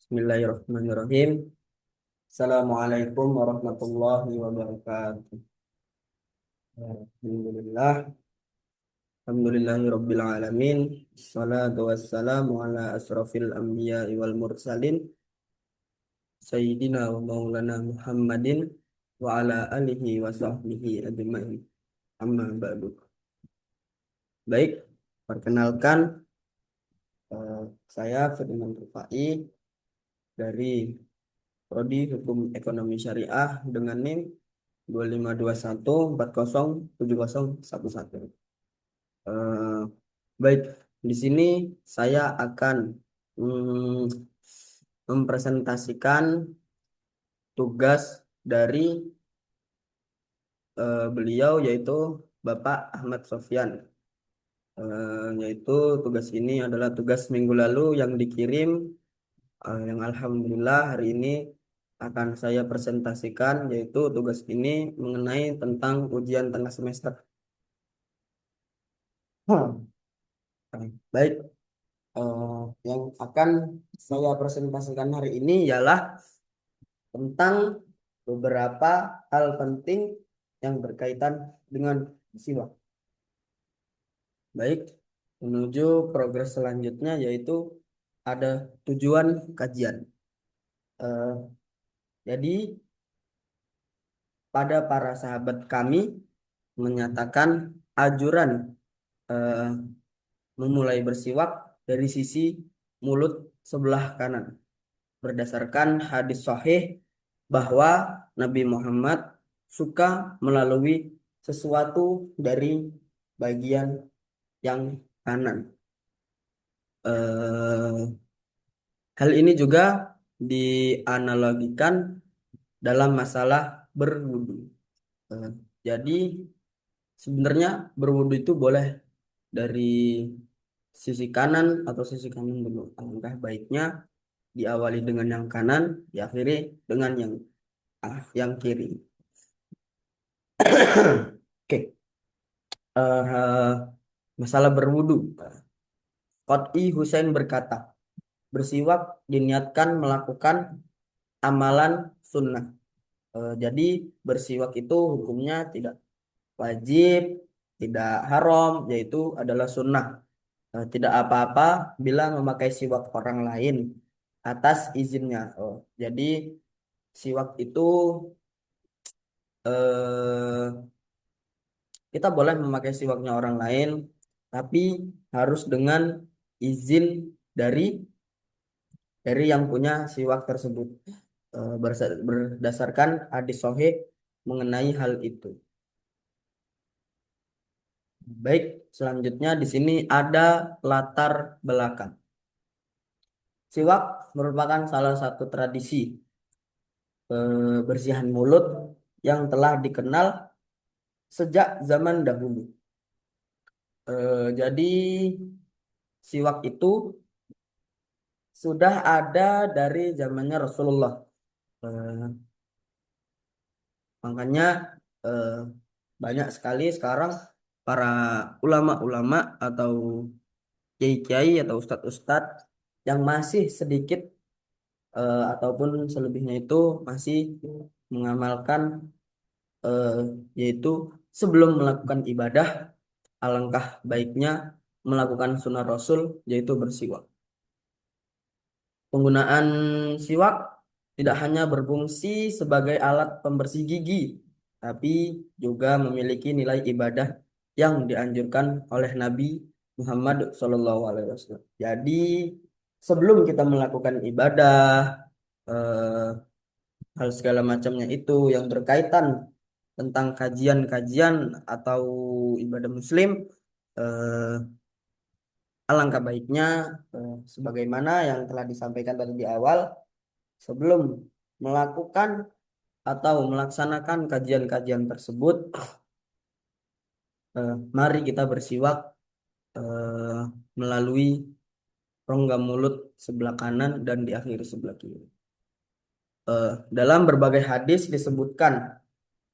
Bismillahirrahmanirrahim. Assalamualaikum warahmatullahi wabarakatuh. Alhamdulillah. Alhamdulillahirabbil alamin. Assalatu wassalamu ala asrofil anbiya'i wal mursalin. Sayyidina wa maulana Muhammadin wa ala alihi wa sahbihi ajma'in. Amma ba'du. Baik, perkenalkan saya Firman Rufai dari Prodi Hukum Ekonomi Syariah dengan NIM 2521407011. Eh, baik, di sini saya akan mempresentasikan tugas dari beliau yaitu Bapak Ahmad Sofyan. Yaitu tugas ini adalah tugas minggu lalu yang dikirim, yang alhamdulillah hari ini akan saya presentasikan, yaitu tugas ini mengenai tentang ujian tengah semester. Baik, eh, yang akan saya presentasikan hari ini ialah tentang beberapa hal penting yang berkaitan dengan siwak. Baik, menuju progres selanjutnya yaitu ada tujuan kajian. Eh, jadi pada para sahabat kami menyatakan anjuran eh, memulai bersiwak dari sisi mulut sebelah kanan berdasarkan hadis sahih bahwa Nabi Muhammad suka melalui sesuatu dari bagian yang kanan. Eh, Hal ini juga dianalogikan dalam masalah berwudu. Eh, jadi sebenarnya berwudu itu boleh dari sisi kanan atau sisi kanan dulu. Alangkah baiknya diawali dengan yang kanan, diakhiri dengan yang kiri. Oke, masalah berwudu. Qat'i Husain berkata, bersiwak diniatkan melakukan amalan sunnah. Jadi bersiwak itu hukumnya tidak wajib, tidak haram, yaitu adalah sunnah. Tidak apa-apa bila memakai siwak orang lain atas izinnya. Jadi siwak itu eh, kita boleh memakai siwaknya orang lain, tapi harus dengan izin dari yang punya siwak tersebut. Berdasarkan hadis sahih mengenai hal itu. Baik, selanjutnya di sini ada latar belakang. Siwak merupakan salah satu tradisi bersihan mulut yang telah dikenal sejak zaman dahulu. Jadi siwak itu sudah ada dari zamannya Rasulullah. Eh, Makanya eh, banyak sekali sekarang para ulama-ulama atau kiai-kiai atau ustadz-ustadz yang masih sedikit ataupun selebihnya itu masih mengamalkan, eh, yaitu sebelum melakukan ibadah alangkah baiknya melakukan sunnah Rasul yaitu bersiwak. Penggunaan siwak tidak hanya berfungsi sebagai alat pembersih gigi, tapi juga memiliki nilai ibadah yang dianjurkan oleh Nabi Muhammad SAW. Jadi, sebelum kita melakukan ibadah, hal segala macamnya itu yang berkaitan tentang kajian-kajian atau ibadah Muslim, eh, alangkah baiknya sebagaimana yang telah disampaikan tadi di awal, sebelum melakukan atau melaksanakan kajian-kajian tersebut, mari kita bersiwak eh, melalui rongga mulut sebelah kanan dan diakhiri sebelah kiri. Dalam berbagai hadis disebutkan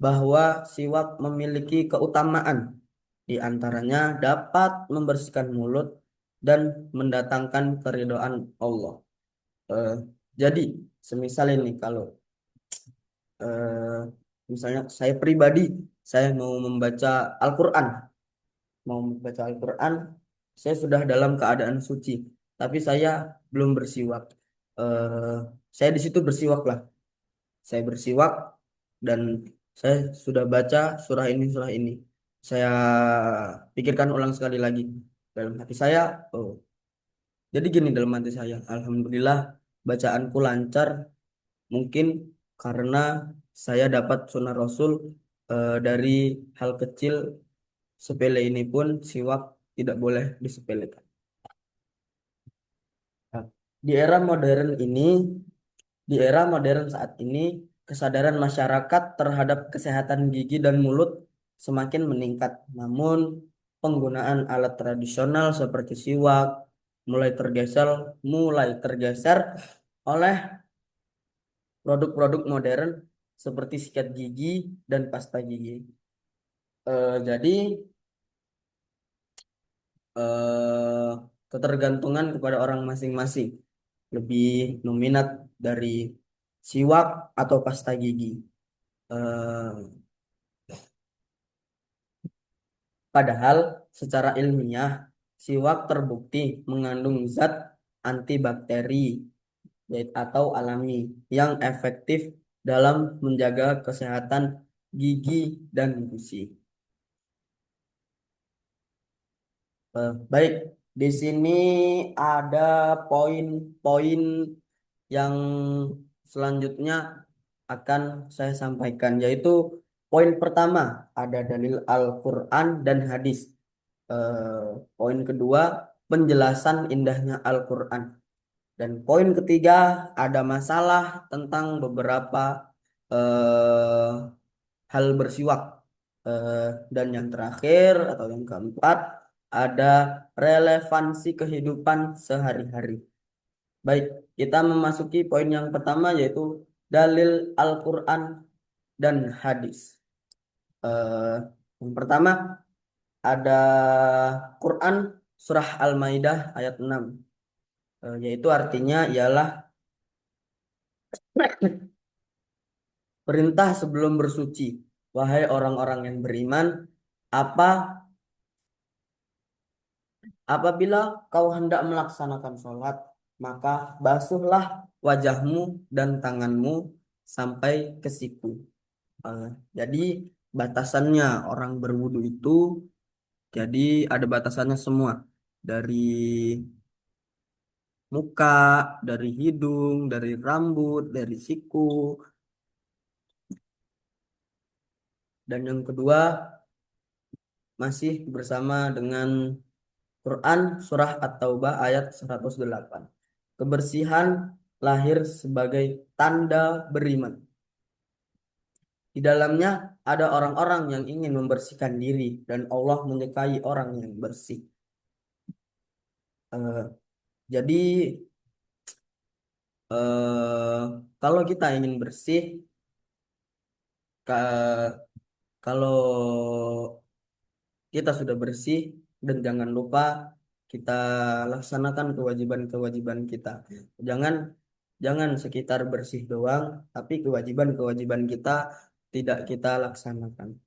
bahwa siwak memiliki keutamaan, di antaranya dapat membersihkan mulut dan mendatangkan keridhaan Allah. Eh, Jadi, semisal ini kalau eh, misalnya saya pribadi, saya mau membaca Al-Quran, saya sudah dalam keadaan suci, tapi saya belum bersiwak. Eh, saya di situ bersiwak lah, saya bersiwak dan saya sudah baca surah ini. Saya pikirkan ulang sekali lagi dalam hati saya. Oh, jadi gini dalam hati saya, Alhamdulillah bacaanku lancar. Mungkin karena saya dapat sunnah Rasul dari hal kecil sepele ini pun siwak tidak boleh disepelekan. Nah, Di era modern ini, di era modern saat ini, kesadaran masyarakat terhadap kesehatan gigi dan mulut semakin meningkat. Namun, penggunaan alat tradisional seperti siwak mulai tergeser oleh produk-produk modern seperti sikat gigi dan pasta gigi. Jadi eh, ketergantungan kepada orang masing-masing lebih meminat dari siwak atau pasta gigi. Eh, Padahal secara ilmiah siwak terbukti mengandung zat antibakteri atau alami yang efektif dalam menjaga kesehatan gigi dan gusi. Baik, di sini ada poin-poin yang selanjutnya akan saya sampaikan, yaitu poin pertama ada dalil Al-Quran dan hadis. Poin kedua, penjelasan indahnya Al-Quran. Dan poin ketiga, ada masalah tentang beberapa eh, hal bersiwak. Eh, dan yang terakhir atau yang keempat, ada relevansi kehidupan sehari-hari. Baik, kita memasuki poin yang pertama yaitu dalil Al-Quran dan hadis. Eh, yang pertama ada Quran surah Al-Maidah ayat 6. Yaitu artinya ialah perintah sebelum bersuci. Wahai orang-orang yang beriman, apa apabila kau hendak melaksanakan sholat, maka basuhlah wajahmu dan tanganmu sampai ke siku. Eh, jadi batasannya orang berwudu itu, jadi ada batasannya semua dari muka, dari hidung, dari rambut, dari siku, dan yang kedua masih bersama dengan Quran Surah At-Taubah ayat 108. Kebersihan lahir sebagai tanda beriman. Di dalamnya ada orang-orang yang ingin membersihkan diri dan Allah menyukai orang yang bersih. Eh, jadi eh, kalau kita ingin bersih, ka- kalau kita sudah bersih dan jangan lupa kita laksanakan kewajiban-kewajiban kita. Jangan jangan sekitar bersih doang, tapi kewajiban-kewajiban kita tidak kita laksanakan.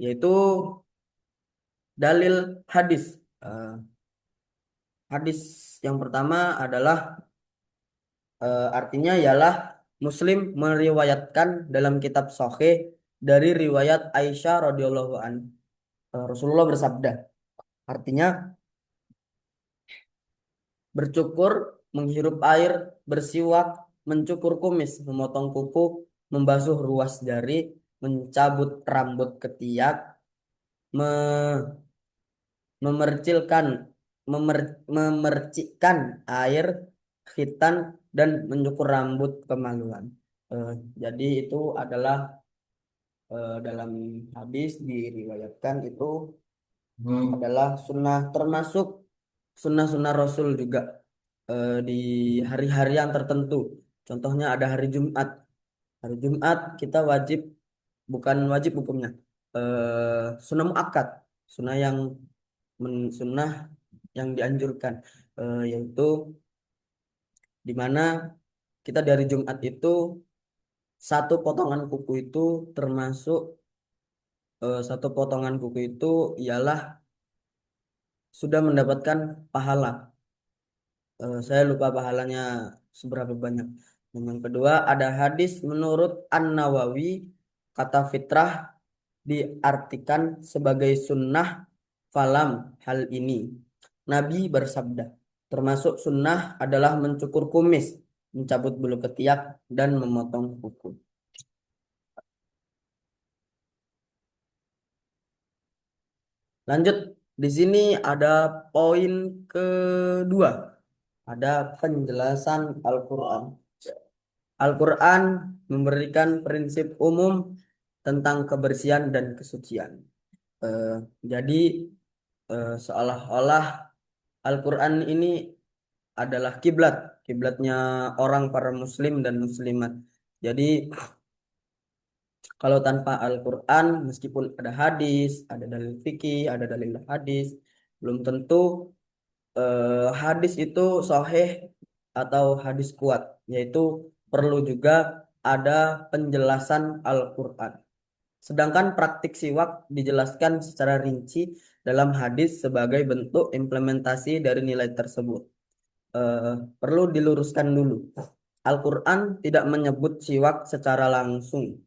Yaitu dalil hadis. Eh, Hadis yang pertama adalah artinya ialah Muslim meriwayatkan dalam kitab Sahih dari riwayat Aisyah radhiyallahu an. Rasulullah bersabda, artinya bercukur, menghirup air, bersiwak, mencukur kumis, memotong kuku, membasuh ruas jari, mencabut rambut ketiak, me- memercilkan, memercikkan air, khitan, dan mencukur rambut kemaluan. Eh, jadi itu adalah dalam hadis diriwayatkan itu adalah sunnah termasuk sunnah-sunnah Rasul juga di hari-hari yang tertentu. Contohnya ada hari Jumat. Hari Jumat kita wajib, bukan wajib hukumnya, sunnah muakkad, sunnah yang sunnah yang dianjurkan, yaitu di mana kita di hari Jumat itu satu potongan kuku itu termasuk satu potongan kuku itu ialah sudah mendapatkan pahala. Saya lupa pahalanya seberapa banyak. Dan yang kedua ada hadis menurut An-Nawawi, kata fitrah diartikan sebagai sunnah falam hal ini. Nabi bersabda, termasuk sunnah adalah mencukur kumis, mencabut bulu ketiak, dan memotong kuku. Lanjut, di sini ada poin kedua, ada penjelasan Al-Quran. Al-Quran memberikan prinsip umum tentang kebersihan dan kesucian. Eh, jadi seolah-olah Al-Quran ini adalah kiblat, kiblatnya orang para muslim dan muslimat. Jadi kalau tanpa Al-Quran, meskipun ada hadis, ada dalil fikih, ada dalil hadis, belum tentu hadis itu sahih atau hadis kuat, yaitu perlu juga ada penjelasan Al-Quran. Sedangkan praktik siwak dijelaskan secara rinci dalam hadis sebagai bentuk implementasi dari nilai tersebut. Eh, Perlu diluruskan dulu. Al-Quran tidak menyebut siwak secara langsung.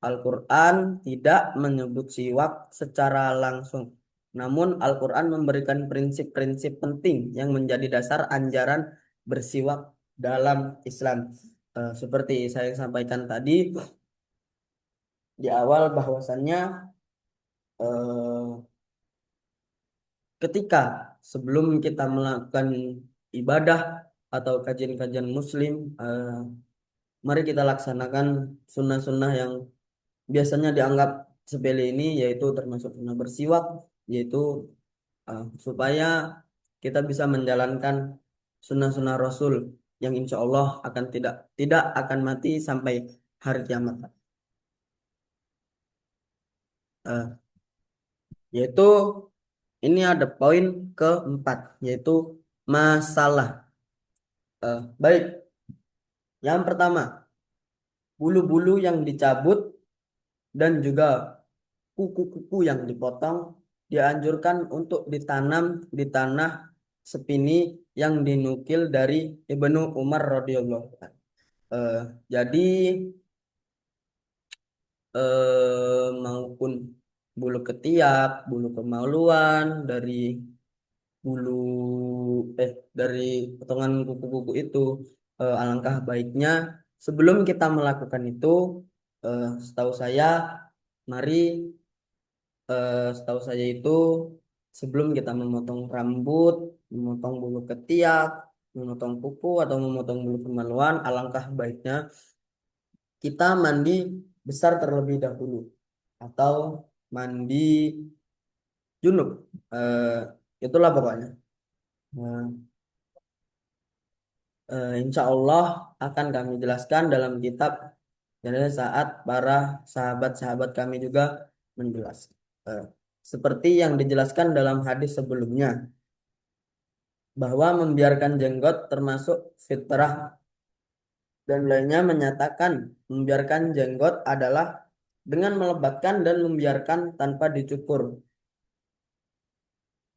Al-Quran tidak menyebut siwak secara langsung. Namun Al-Quran memberikan prinsip-prinsip penting yang menjadi dasar anjaran bersiwak dalam Islam. Seperti saya sampaikan tadi di awal bahwasannya eh, ketika sebelum kita melakukan ibadah atau kajian-kajian Muslim, mari kita laksanakan sunnah-sunnah yang biasanya dianggap sepele ini, yaitu termasuk sunnah bersiwak, yaitu supaya kita bisa menjalankan sunnah-sunnah Rasul yang insya Allah akan tidak tidak akan mati sampai hari kiamat. Eh, Yaitu ini ada poin keempat, yaitu masalah. Baik, yang pertama, bulu-bulu yang dicabut dan juga kuku-kuku yang dipotong dianjurkan untuk ditanam di tanah sepini yang dinukil dari Ibnu Umar radhiyallahu anhu. Eh, jadi maupun bulu ketiak, bulu kemaluan bulu dari potongan kuku-kuku itu, alangkah baiknya sebelum kita melakukan itu, setahu saya, mari setahu saya itu sebelum kita memotong rambut, memotong bulu ketiak, memotong kuku atau memotong bulu kemaluan, alangkah baiknya kita mandi besar terlebih dahulu atau mandi junub. Eh, Itulah pokoknya. Nah, insya Allah akan kami jelaskan dalam kitab dan saat para sahabat-sahabat kami juga menjelaskan. Eh, Seperti yang dijelaskan dalam hadis sebelumnya, bahwa membiarkan jenggot termasuk fitrah, dan lainnya menyatakan membiarkan jenggot adalah dengan melebatkan dan membiarkan tanpa dicukur,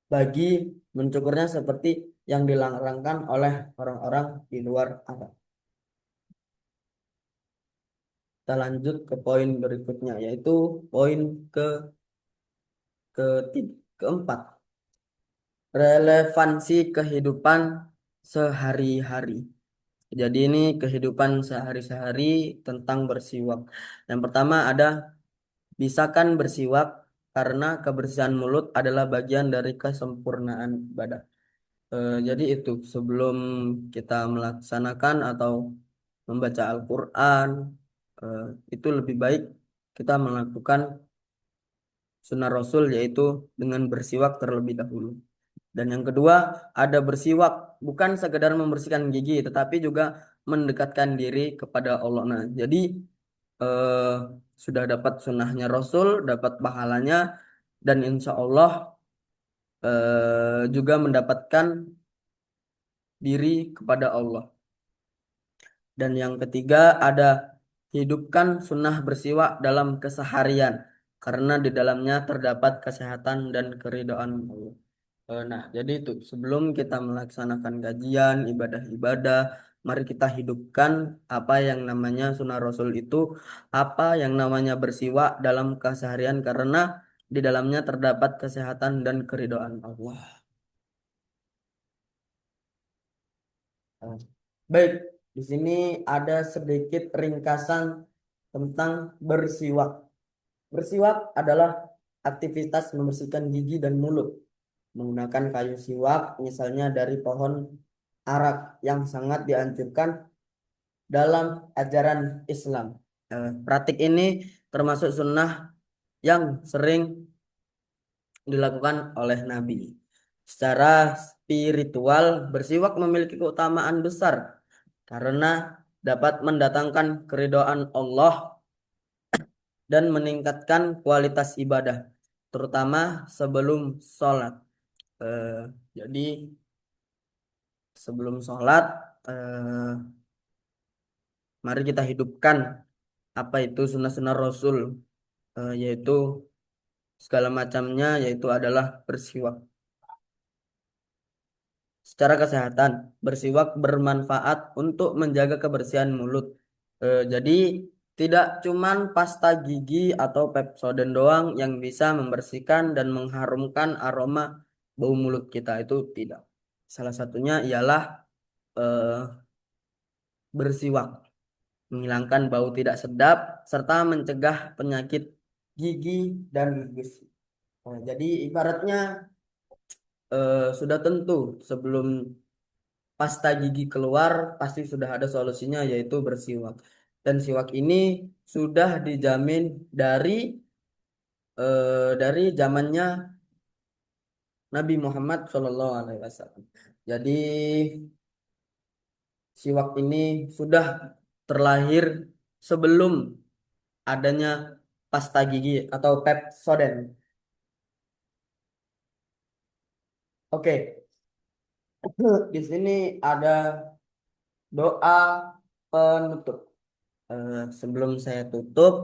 bagi mencukurnya seperti yang dilarangkan oleh orang-orang di luar Arab. Kita lanjut ke poin berikutnya, yaitu poin ke keempat, relevansi kehidupan sehari-hari. Jadi ini kehidupan sehari-hari tentang bersiwak. Yang pertama ada, bisakan bersiwak karena kebersihan mulut adalah bagian dari kesempurnaan ibadah. Jadi itu sebelum kita melaksanakan atau membaca Al-Quran, eh, itu lebih baik kita melakukan sunnah Rasul, yaitu dengan bersiwak terlebih dahulu. Dan yang kedua, ada bersiwak bukan sekedar membersihkan gigi, tetapi juga mendekatkan diri kepada Allah. Nah, jadi eh, sudah dapat sunnahnya Rasul, dapat pahalanya, dan insya Allah juga mendapatkan diri kepada Allah. Dan yang ketiga ada hidupkan sunnah bersiwak dalam keseharian karena di dalamnya terdapat kesehatan dan keridhaan Allah. Nah, jadi itu sebelum kita melaksanakan kajian, ibadah-ibadah, mari kita hidupkan apa yang namanya sunnah Rasul itu, apa yang namanya bersiwak dalam keseharian karena di dalamnya terdapat kesehatan dan keridhaan Allah. Nah, baik, di sini ada sedikit ringkasan tentang bersiwak. Bersiwak adalah aktivitas membersihkan gigi dan mulut menggunakan kayu siwak, misalnya dari pohon arak yang sangat dianjurkan dalam ajaran Islam. Praktik ini termasuk sunnah yang sering dilakukan oleh Nabi. Secara spiritual, bersiwak memiliki keutamaan besar karena dapat mendatangkan keridhaan Allah dan meningkatkan kualitas ibadah, terutama sebelum sholat. Eh, jadi sebelum sholat, eh, mari kita hidupkan apa itu sunnah-sunnah Rasul, yaitu segala macamnya, yaitu adalah bersiwak. Secara kesehatan, bersiwak bermanfaat untuk menjaga kebersihan mulut. Jadi tidak cuman pasta gigi atau Pepsodent doang yang bisa membersihkan dan mengharumkan aroma bau mulut kita itu tidak. Salah satunya ialah eh, bersiwak, menghilangkan bau tidak sedap serta mencegah penyakit gigi dan gusi. Jadi ibaratnya sudah tentu sebelum pasta gigi keluar pasti sudah ada solusinya yaitu bersiwak. Dan siwak ini sudah dijamin dari zamannya Nabi Muhammad SAW. Jadi siwak ini sudah terlahir sebelum adanya pasta gigi atau Pepsodent. Oke, di sini ada doa penutup. Sebelum saya tutup,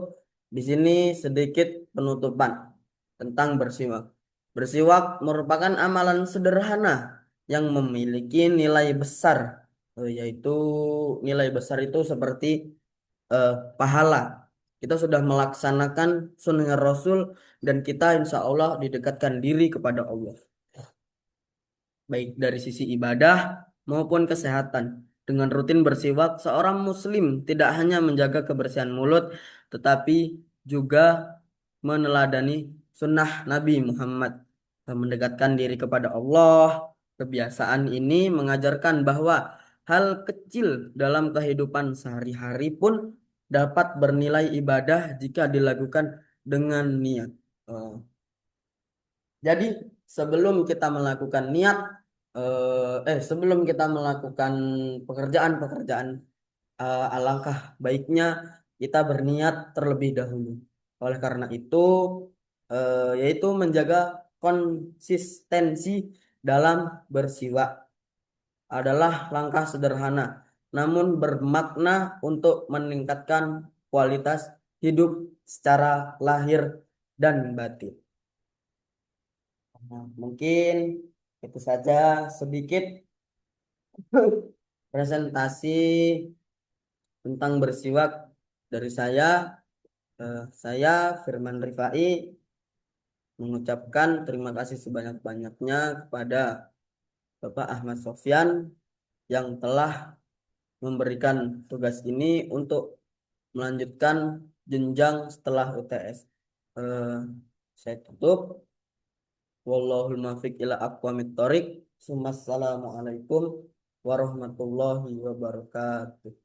di sini sedikit penutupan tentang bersiwak. Bersiwak merupakan amalan sederhana yang memiliki nilai besar, yaitu nilai besar itu seperti eh, pahala. Kita sudah melaksanakan sunnah Rasul dan kita insya Allah didekatkan diri kepada Allah baik dari sisi ibadah maupun kesehatan. Dengan rutin bersiwak, seorang muslim tidak hanya menjaga kebersihan mulut, tetapi juga meneladani sunnah Nabi Muhammad dan mendekatkan diri kepada Allah. Kebiasaan ini mengajarkan bahwa hal kecil dalam kehidupan sehari-hari pun dapat bernilai ibadah jika dilakukan dengan niat. Eh, jadi sebelum kita melakukan niat, sebelum kita melakukan pekerjaan-pekerjaan, alangkah baiknya kita berniat terlebih dahulu. Oleh karena itu, yaitu menjaga konsistensi dalam bersiwak adalah langkah sederhana, namun bermakna untuk meningkatkan kualitas hidup secara lahir dan batin. Nah, mungkin itu saja sedikit presentasi tentang bersiwak dari saya. Saya Firman Rifai mengucapkan terima kasih sebanyak-banyaknya kepada Bapak Ahmad Sofyan yang telah memberikan tugas ini untuk melanjutkan jenjang setelah UTS. Eh, saya tutup. Wallahul muwaffiq ila aqwamit thoriq. Assalamualaikum warahmatullahi wabarakatuh.